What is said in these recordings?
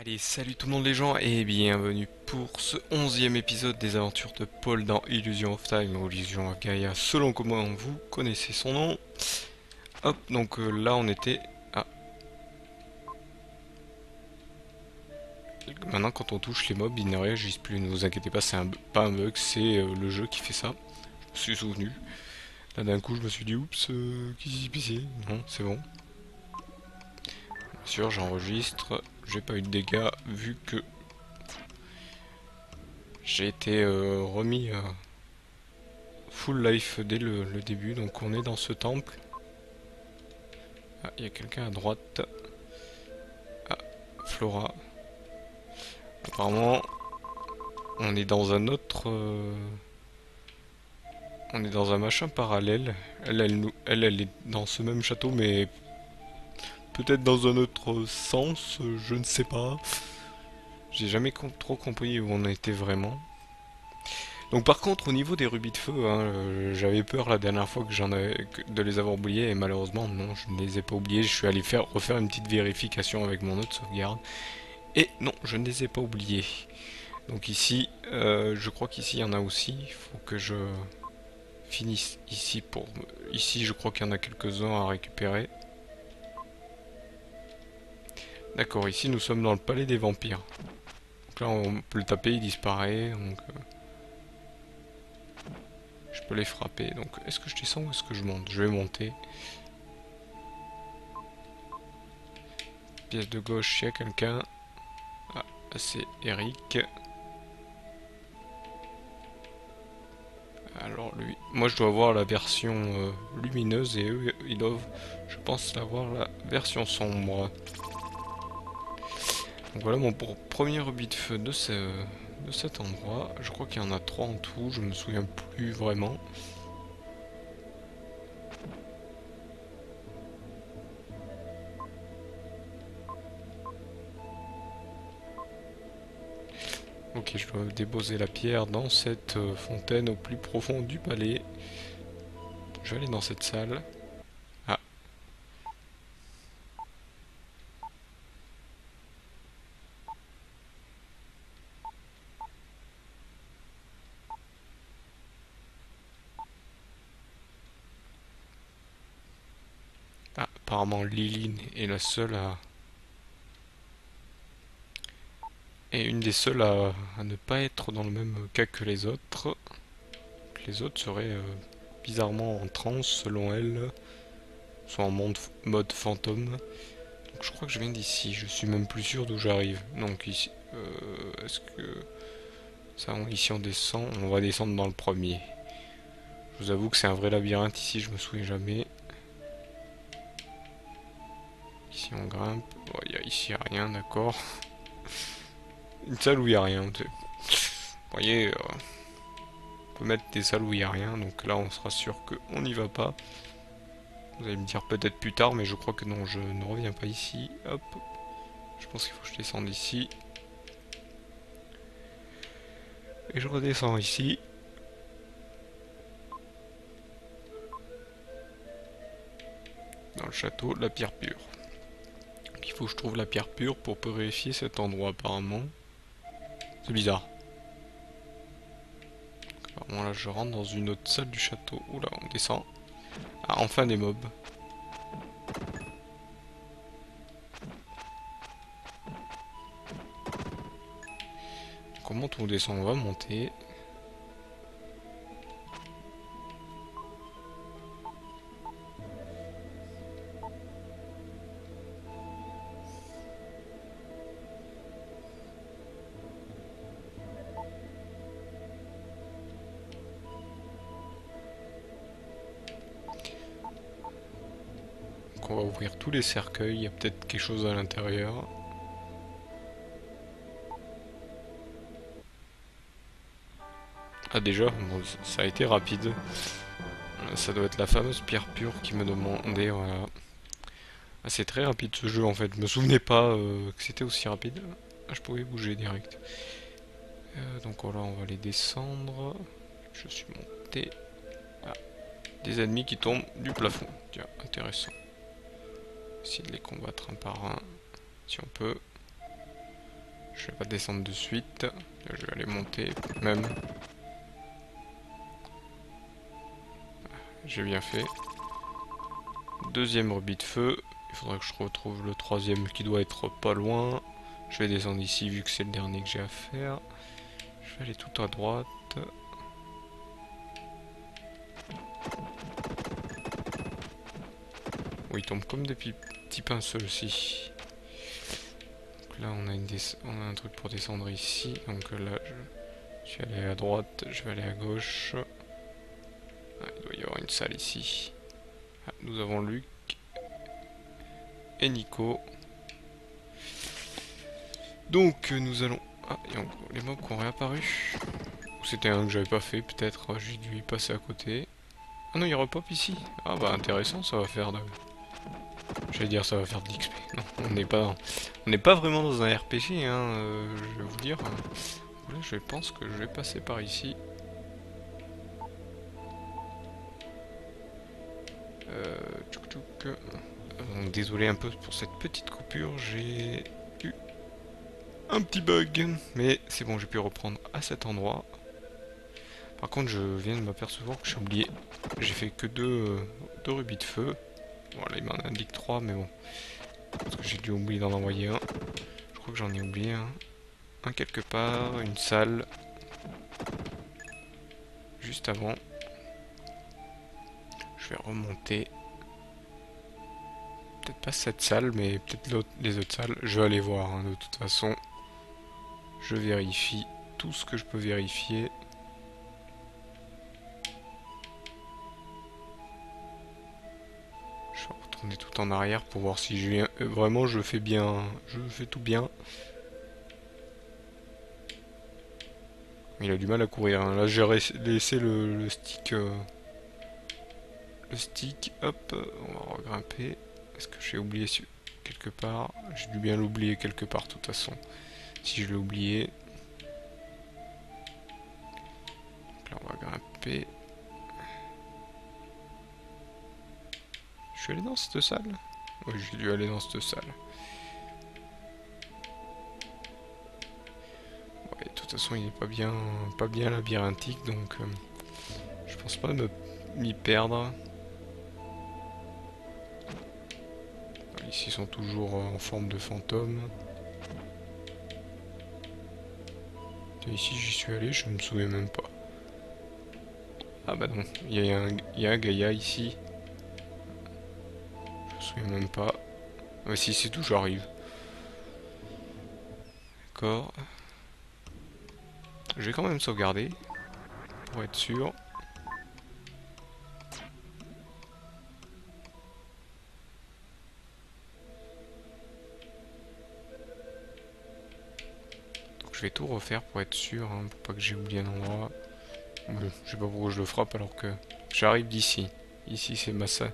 Allez, salut tout le monde les gens et bienvenue pour ce 11e épisode des aventures de Paul dans Illusion of Time ou Illusion of Gaia selon comment vous connaissez son nom. Hop, donc là on était... Ah, maintenant quand on touche les mobs ils ne réagissent plus, ne vous inquiétez pas, pas un bug, c'est le jeu qui fait ça. Je me suis souvenu. Là d'un coup je me suis dit oups, qu'est-ce qui s'est passé? Non, c'est bon. Bien sûr j'enregistre, j'ai pas eu de dégâts vu que j'ai été remis full life dès le début, donc on est dans ce temple. Ah, il y a quelqu'un à droite. Ah, Flora. Apparemment, on est dans un autre... on est dans un machin parallèle. Elle est dans ce même château, mais peut-être dans un autre sens, je ne sais pas. J'ai jamais trop compris où on était vraiment. Donc par contre, au niveau des rubis de feu, hein, j'avais peur la dernière fois de les avoir oubliés, et malheureusement, non, je ne les ai pas oubliés. Je suis allé refaire une petite vérification avec mon autre sauvegarde. Et non, je ne les ai pas oubliés. Donc ici, je crois qu'ici il y en a aussi. Il faut que je finisse ici pour... Ici, je crois qu'il y en a quelques-uns à récupérer. D'accord, ici nous sommes dans le palais des vampires. Donc là, on peut le taper, il disparaît. Donc, je peux les frapper. Donc, est-ce que je descends ou est-ce que je monte? Je vais monter. Pièce de gauche, il y a quelqu'un. Ah, c'est Eric. Alors lui, moi je dois avoir la version lumineuse et eux ils doivent, je pense, avoir la version sombre. Donc voilà mon premier rubis de feu de cet endroit. Je crois qu'il y en a trois en tout, je me souviens plus vraiment. Ok, je dois déposer la pierre dans cette fontaine au plus profond du palais. Je vais aller dans cette salle. Ah, ah, apparemment Liline est la seule à... est une des seules à ne pas être dans le même cas que les autres. Les autres seraient bizarrement en transe selon elle, soit en mode fantôme. Donc je crois que je viens d'ici, je suis même plus sûr d'où j'arrive. Donc ici, est-ce que ça, ici on descend, on va descendre dans le premier. Je vous avoue que c'est un vrai labyrinthe ici, je me souviens jamais. Ici on grimpe, oh, ici il n'y a rien, d'accord. Une salle où il n'y a rien. Vous voyez, on peut mettre des salles où il n'y a rien, donc là on sera sûr qu'on n'y va pas. Vous allez me dire peut-être plus tard, mais je crois que non, je ne reviens pas ici. Hop, je pense qu'il faut que je descende ici. Et je redescends ici. Dans le château, la pierre pure. Donc il faut que je trouve la pierre pure pour purifier cet endroit apparemment. C'est bizarre. Apparemment là je rentre dans une autre salle du château. Oula, on descend. Ah, enfin des mobs. Donc on monte ou on descend? On va monter. Donc on va ouvrir tous les cercueils. Il y a peut-être quelque chose à l'intérieur. Ah déjà, bon, ça a été rapide. Ça doit être la fameuse pierre pure qui me demandait, voilà. Ah, c'est très rapide ce jeu en fait, je me souvenais pas que c'était aussi rapide. Ah, je pouvais bouger direct. Donc voilà, on va les descendre. Je suis monté. Ah, des ennemis qui tombent du plafond. Tiens, intéressant. Essayer de les combattre un par un, si on peut. Je vais pas descendre de suite. Je vais aller monter même. J'ai bien fait. Deuxième rebut de feu. Il faudrait que je retrouve le troisième qui doit être pas loin. Je vais descendre ici vu que c'est le dernier que j'ai à faire. Je vais aller tout à droite. Oui, il tombe comme des petits pinceaux aussi. Donc là, on a un truc pour descendre ici. Donc là, je vais aller à droite, je vais aller à gauche. Ah, il doit y avoir une salle ici. Ah, nous avons Luc et Nico. Donc nous allons... Ah, il y a encore les mobs qui ont réapparu. Ou c'était un que j'avais pas fait, peut-être. J'ai dû y passer à côté. Ah non, il repop ici. Ah bah intéressant, ça va faire de... J'allais dire ça va faire de l'XP. Non, on n'est pas vraiment dans un RPG, hein, je vais vous dire. Là, je pense que je vais passer par ici. Tchouk tchouk. Donc, désolé un peu pour cette petite coupure, j'ai eu un petit bug, mais c'est bon, j'ai pu reprendre à cet endroit. Par contre, je viens de m'apercevoir que j'ai oublié. J'ai fait que deux rubis de feu. Voilà, il m'en indique 3, mais bon. Parce que j'ai dû oublier d'en envoyer un. Je crois que j'en ai oublié un. Un quelque part, une salle. Juste avant. Je vais remonter. Peut-être pas cette salle, mais peut-être les autres salles. Je vais aller voir, hein, de toute façon. Je vérifie tout ce que je peux vérifier. Je vais retourner tout en arrière pour voir si vraiment je fais bien. Je fais tout bien. Il a du mal à courir, hein. Là j'ai laissé le stick. Le stick, hop, on va regrimper. Est-ce que j'ai oublié quelque part? J'ai dû bien l'oublier quelque part de toute façon. Si je l'ai oublié. Donc là on va grimper. Je suis allé dans cette salle? Oui, j'ai dû aller dans cette salle. Ouais, de toute façon il est pas bien labyrinthique, donc je pense pas m'y perdre. Ici ils sont toujours en forme de fantôme. Et ici j'y suis allé, je me souviens même pas. Ah bah non, il y a un Gaïa ici. Je me souviens même pas. Ah si, c'est tout, j'arrive. D'accord. Je vais quand même sauvegarder. Pour être sûr. Donc je vais tout refaire pour être sûr, hein, pour pas que j'ai oublié un endroit. Bon, je sais pas pourquoi je le frappe alors que j'arrive d'ici. Ici c'est ma salle,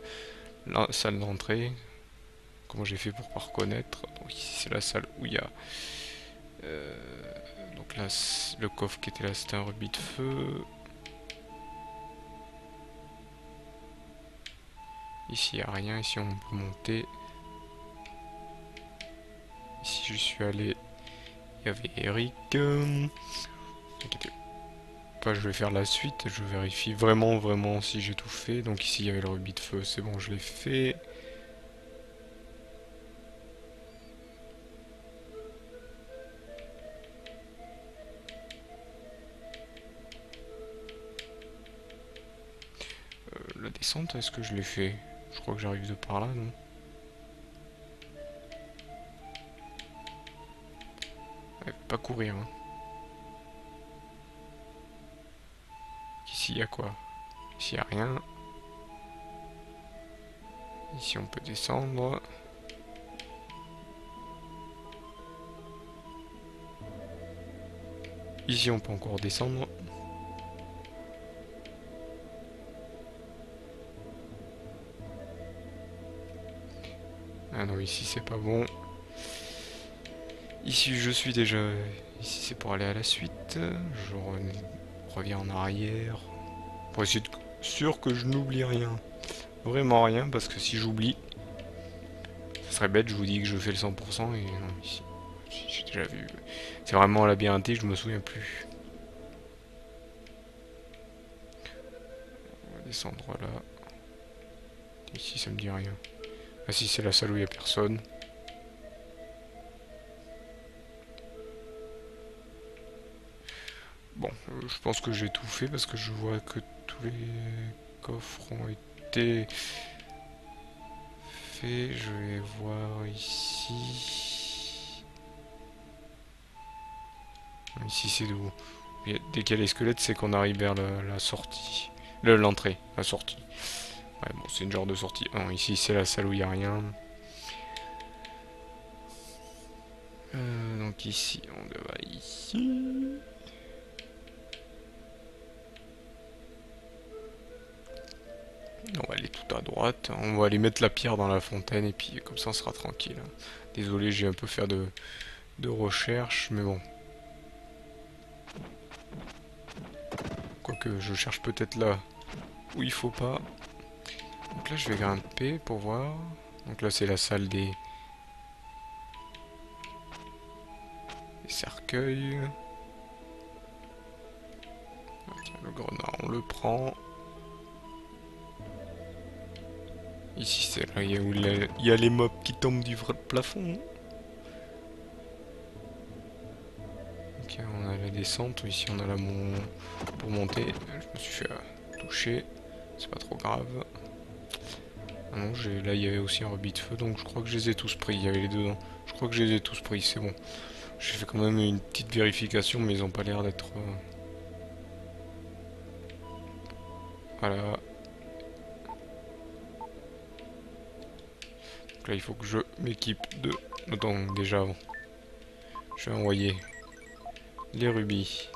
la salle d'entrée. Comment j'ai fait pour pas reconnaître. Donc ici c'est la salle où il y a... donc là, le coffre qui était là c'était un rubis de feu. Ici il n'y a rien, ici on peut monter. Ici je suis allé, il y avait Eric. T'inquiète pas, je vais faire la suite, je vérifie vraiment si j'ai tout fait. Donc ici il y avait le rubis de feu, c'est bon, je l'ai fait. La descente, est-ce que je l'ai fait? Je crois que j'arrive de par là, non? Ouais, pas courir, hein. Ici il y a quoi? Ici il n'y a rien. Ici on peut descendre. Ici on peut encore descendre. Ah non, ici c'est pas bon. Ici je suis déjà... Ici c'est pour aller à la suite. Je reviens en arrière. Pour essayer de sûr que je n'oublie rien. Vraiment rien, parce que si j'oublie, ça serait bête, je vous dis que je fais le 100% et non, ici. Si, j'ai déjà vu. C'est vraiment labyrinthique, je me souviens plus. On va descendre là. Ici, ça me dit rien. Ah si, c'est la salle où il n'y a personne. Bon, je pense que j'ai tout fait parce que je vois que tous les coffres ont été faits. Je vais voir ici. Ici, c'est d'où? Dès qu'il y a les squelettes, c'est qu'on arrive vers la sortie. L'entrée, la sortie. Ouais, bon, c'est une genre de sortie. Non, ici, c'est la salle où il n'y a rien. Donc ici, on va ici. On va aller tout à droite. On va aller mettre la pierre dans la fontaine et puis comme ça on sera tranquille. Désolé, j'ai un peu fait de recherche, mais bon. Quoique je cherche peut-être là où il faut pas. Donc là je vais grimper pour voir. Donc là c'est la salle des cercueils. Ah, tiens, le grenard on le prend. Ici c'est là où il y a les mobs qui tombent du plafond. Ok, on a la descente, ici on a la pour monter. Je me suis fait toucher, c'est pas trop grave. Ah non, là il y avait aussi un rebut de feu, donc je crois que je les ai tous pris, il y avait les deux dedans. Je crois que je les ai tous pris, c'est bon. J'ai fait quand même une petite vérification, mais ils ont pas l'air d'être... Voilà. Donc là il faut que je m'équipe de... Donc déjà avant, je vais envoyer les rubis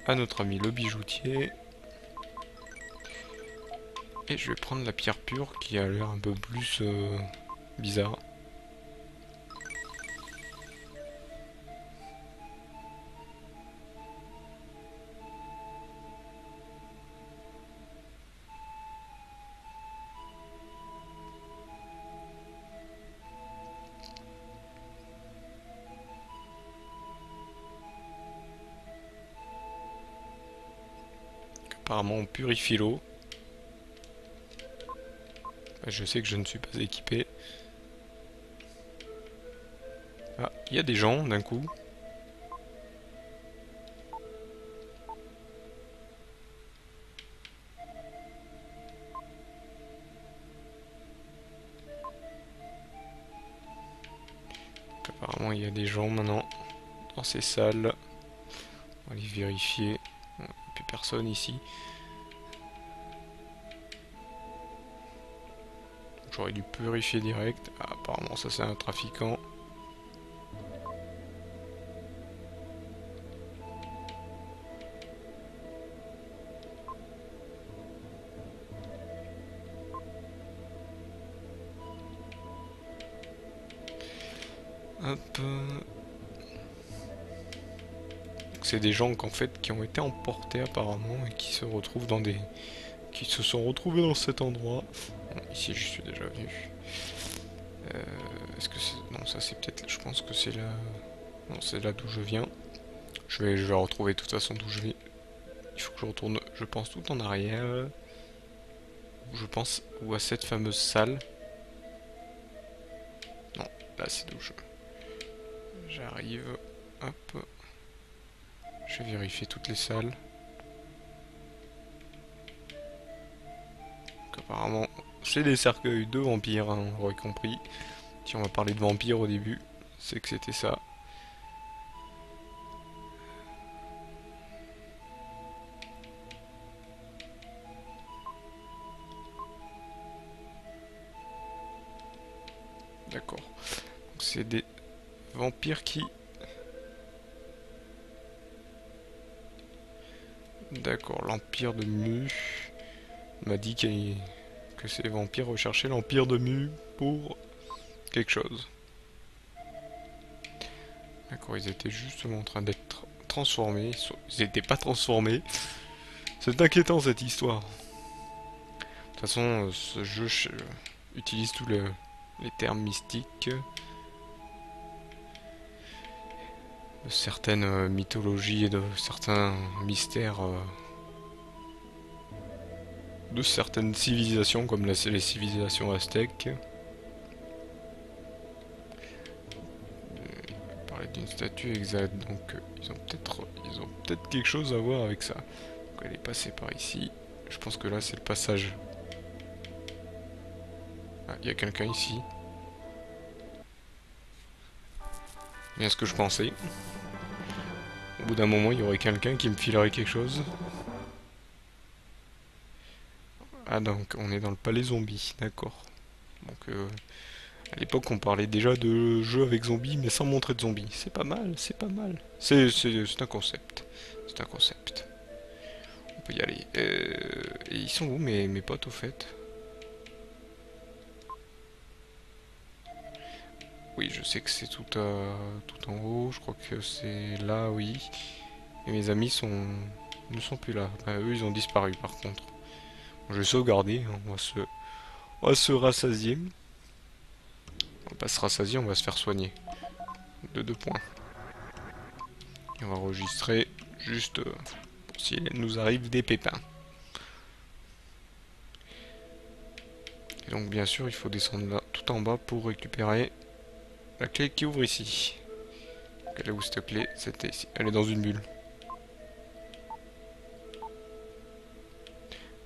à notre ami le bijoutier. Et je vais prendre la pierre pure qui a l'air un peu plus bizarre. Apparemment on purifie l'eau. Je sais que je ne suis pas équipé. Ah, il y a des gens d'un coup. Apparemment il y a des gens maintenant dans ces salles. On va aller vérifier. Il n'y a plus personne ici. J'aurais dû purifier direct. Ah, apparemment ça c'est un trafiquant. Hop. C'est des gens qu'en fait qui ont été emportés apparemment et qui se retrouvent dans des... qui se sont retrouvés dans cet endroit. Bon, ici je suis déjà venu. Est-ce que c'est... Non, ça c'est peut-être... Je pense que c'est là... Non, c'est là d'où je viens. Je vais retrouver de toute façon d'où je vais. Il faut que je retourne, je pense, tout en arrière. Je pense, ou à cette fameuse salle. Non, là c'est d'où j'arrive. Hop. Je vais vérifier toutes les salles. Donc, apparemment, c'est des cercueils de vampires, hein, on aurait compris. Si on va parler de vampires au début, c'est que c'était ça. D'accord. Donc c'est des vampires qui... D'accord, l'Empire de Mu m'a dit que ces vampires recherchaient l'Empire de Mu pour quelque chose. D'accord, ils étaient justement en train d'être transformés. Ils n'étaient pas transformés. C'est inquiétant cette histoire. De toute façon, ce jeu utilise tous les termes mystiques. de certaines mythologies et de certains mystères de certaines civilisations comme les civilisations aztèques. Parler d'une statue exacte, donc ils ont peut-être quelque chose à voir avec ça. Donc elle est passée par ici. Je pense que là c'est le passage. Ah, il y a quelqu'un ici. Bien ce que je pensais. Au bout d'un moment, il y aurait quelqu'un qui me filerait quelque chose. Ah donc on est dans le palais zombie, d'accord. Donc à l'époque on parlait déjà de jeux avec zombies mais sans montrer de zombies. C'est pas mal, c'est pas mal. C'est un concept. C'est un concept. On peut y aller. Et ils sont où mes potes au fait? Oui, je sais que c'est tout en haut. Je crois que c'est là, oui. Et mes amis ne sont plus là. Bah, eux, ils ont disparu par contre. Bon, je vais sauvegarder. Hein. On va se rassasier. On va pas se rassasier, on va se faire soigner. De 2 points. Et on va enregistrer juste pour s'il nous arrive des pépins. Et donc bien sûr, il faut descendre là, tout en bas pour récupérer la clé qui ouvre ici. Elle est où cette clé? C'était ici. Elle est dans une bulle.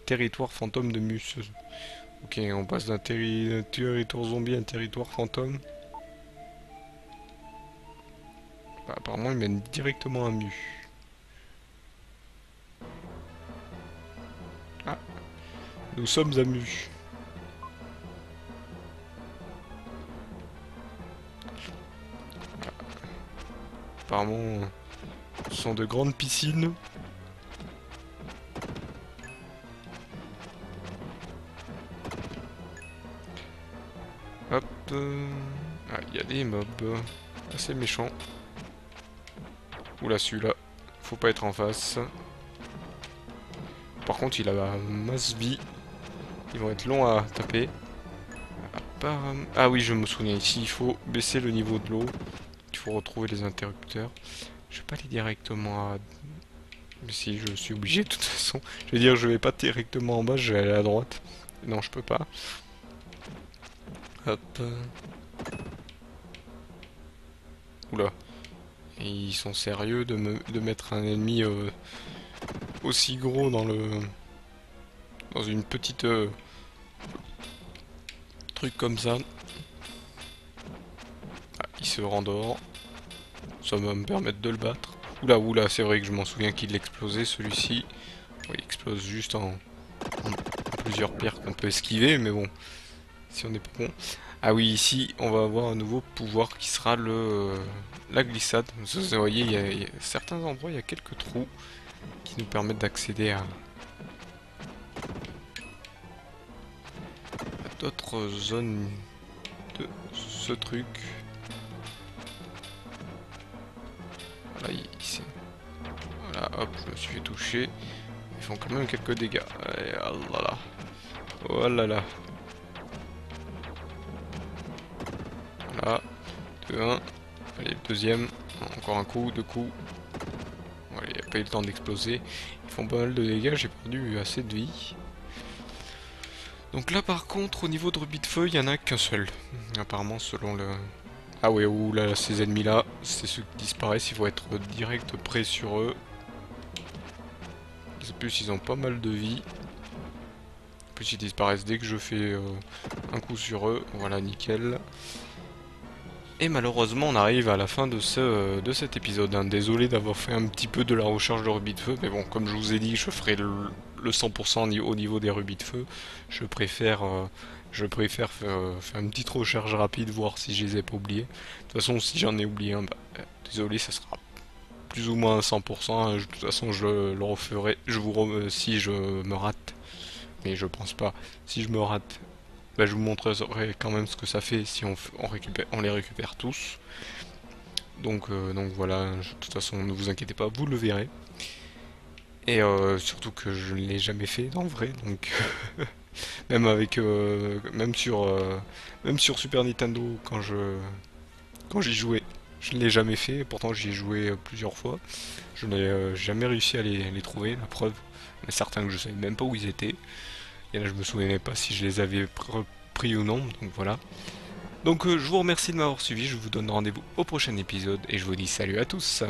Territoire fantôme de Mus. Ok, on passe d'un territoire zombie à un territoire fantôme. Bah, apparemment, il mène directement à Mu. Ah, nous sommes à Mu. Apparemment, ce sont de grandes piscines. Hop. Ah, il y a des mobs assez méchants. Oula, celui-là, faut pas être en face. Par contre, il a masse vie. Ils vont être longs à taper. Ah oui, je me souviens, ici, il faut baisser le niveau de l'eau. Il faut retrouver les interrupteurs. Je vais pas aller directement à... Mais si, je suis obligé de toute façon. Je vais dire, je vais pas directement en bas, je vais aller à droite. Non, je peux pas. Hop. Oula. Et ils sont sérieux de mettre un ennemi aussi gros dans une petite truc comme ça. Ah, il se rendort. Ça va me permettre de le battre. Oula, oula, c'est vrai que je m'en souviens qu'il explosait celui-ci. Oui, il explose juste en plusieurs pierres qu'on peut esquiver, mais bon, si on n'est pas bon. Ah oui, ici, on va avoir un nouveau pouvoir qui sera la glissade. Vous voyez, il y a certains endroits, il y a quelques trous qui nous permettent d'accéder à d'autres zones de ce truc. Voilà, ici. Voilà, hop, je me suis fait toucher. Ils font quand même quelques dégâts. Allez, oh là là. Oh là là. Voilà. 2-1. Allez, le deuxième. Encore un coup, 2 coups. Voilà, il n'y a pas eu le temps d'exploser. Ils font pas mal de dégâts, j'ai perdu assez de vie. Donc là par contre au niveau de rubis de feu il n'y en a qu'un seul. Apparemment selon le... Ah ouais, ouh là, ces ennemis là, c'est ceux qui disparaissent, il faut être direct près sur eux. En plus ils ont pas mal de vie. En plus ils disparaissent dès que je fais un coup sur eux. Voilà, nickel. Et malheureusement on arrive à la fin de cet épisode. Hein. Désolé d'avoir fait un petit peu de la recherche de rubis de feu, mais bon, comme je vous ai dit, je ferai le 100% au niveau des rubis de feu. Je préfère faire une petite recherche rapide, voir si je les ai pas oubliés. De toute façon, si j'en ai oublié un, bah, désolé, ça sera plus ou moins 100%. Hein. De toute façon, je le referai si je me rate. Mais je pense pas. Si je me rate, bah, je vous montrerai quand même ce que ça fait si on les récupère tous. Donc voilà, de toute façon ne vous inquiétez pas, vous le verrez. Et surtout que je ne l'ai jamais fait en vrai, donc même avec même sur Super Nintendo quand j'y jouais, Je ne l'ai jamais fait, pourtant j'y ai joué plusieurs fois. Je n'ai jamais réussi à les trouver, la preuve. Il y en a certains que je savais même pas où ils étaient. Il y en a je me souvenais pas si je les avais pris ou non, donc voilà. Donc je vous remercie de m'avoir suivi, je vous donne rendez-vous au prochain épisode et je vous dis salut à tous.